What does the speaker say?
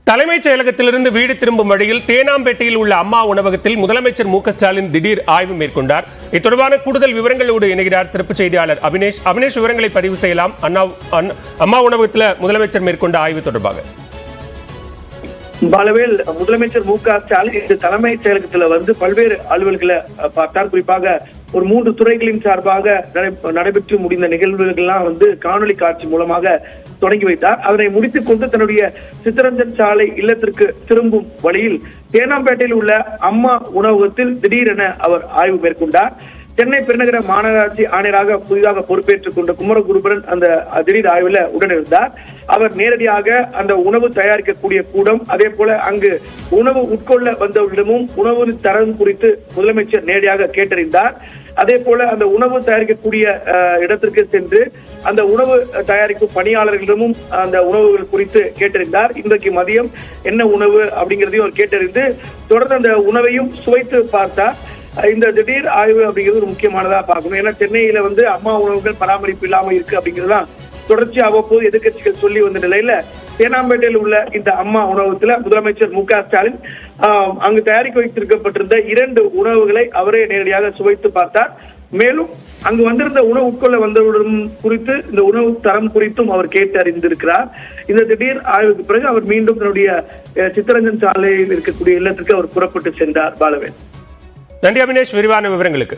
தலைமைச் செயலகத்திலிருந்து வீடு திரும்பும் வழியில் தேனாம்பேட்டையில் உள்ள அம்மா உணவகத்தில் முதலமைச்சர் மு க ஸ்டாலின் திடீர் ஆய்வு மேற்கொண்டார். இது கூடுதல் விவரங்களோடு இணைகிறார் சிறப்பு செய்தியாளர் அபினேஷ். விவரங்களை பதிவு செய்யலாம். அம்மா உணவகத்தில் முதலமைச்சர் மேற்கொண்ட ஆய்வு தொடர்பாக பாலவேல், முதலமைச்சர் மு க ஸ்டாலின் இந்த தலைமைச் செயலகத்துல பல்வேறு அலுவல்களை பார்த்தார். குறிப்பாக ஒரு 3 துறைகளின் சார்பாக நடைபெற்று முடிந்த நிகழ்வுகள்லாம் காணொலி காட்சி மூலமாக தொடங்கி வைத்தார். அதனை முடித்துக் கொண்டு தன்னுடைய சித்தரஞ்சன் சாலை இல்லத்திற்கு திரும்பும் வழியில் தேனாம்பேட்டையில் உள்ள அம்மா உணவகத்தில் திடீரென அவர் ஆய்வு மேற்கொண்டார். சென்னை பெருநகர மாநகராட்சி ஆணையராக புதிதாக பொறுப்பேற்றுக் கொண்ட குமரகுருபரன் அந்த திடீர் ஆய்வுல உடனிருந்தார். அவர் நேரடியாக அந்த உணவு தயாரிக்கக்கூடிய கூடம், அதே போல அங்கு உணவு உட்கொள்ள வந்தவர்களிடமும் உணவு தரம் குறித்து முதலமைச்சர் நேரடியாக கேட்டறிந்தார். அதே போல அந்த உணவு தயாரிக்கக்கூடிய இடத்திற்கு சென்று அந்த உணவு தயாரிக்கும் பணியாளர்களிடமும் அந்த உணவுகள் குறித்து கேட்டறிந்தார். இன்றைக்கு மதியம் என்ன உணவு அப்படிங்கிறதையும் அவர் கேட்டறிந்து தொடர்ந்து அந்த உணவையும் சுவைத்து பார்த்தார். இந்த திடீர் ஆய்வு அப்படிங்கிறது ஒரு முக்கியமானதா பார்க்கணும். ஏன்னா சென்னையில அம்மா உணவுகள் பராமரிப்பு இல்லாம இருக்கு அப்படிங்கிறதுதான் தொடர்ச்சி அவ்வப்போது எதிர்கட்சிகள் சொல்லி வந்த நிலையில தேனாம்பேட்டையில் உள்ள இந்த அம்மா உணவகத்துல முதலமைச்சர் மு க ஸ்டாலின் அங்கு தயாரிக்க வைத்திருக்கப்பட்டிருந்த 2 உணவுகளை அவரே நேரடியாக சுவைத்து பார்த்தார். மேலும் அங்கு வந்திருந்த உணவு உட்கொள்ள வந்தவர்களும் குறித்து இந்த உணவு தரம் குறித்தும் அவர் கேட்டு அறிந்திருக்கிறார். இந்த திடீர் ஆய்வுக்கு பிறகு அவர் மீண்டும் தன்னுடைய சித்தரஞ்சன் சாலையில் இருக்கக்கூடிய இல்லத்திற்கு அவர் புறப்பட்டு சென்றார். பாலவேல், நன்றி அபினேஷ், விரிவான விவரங்களுக்கு.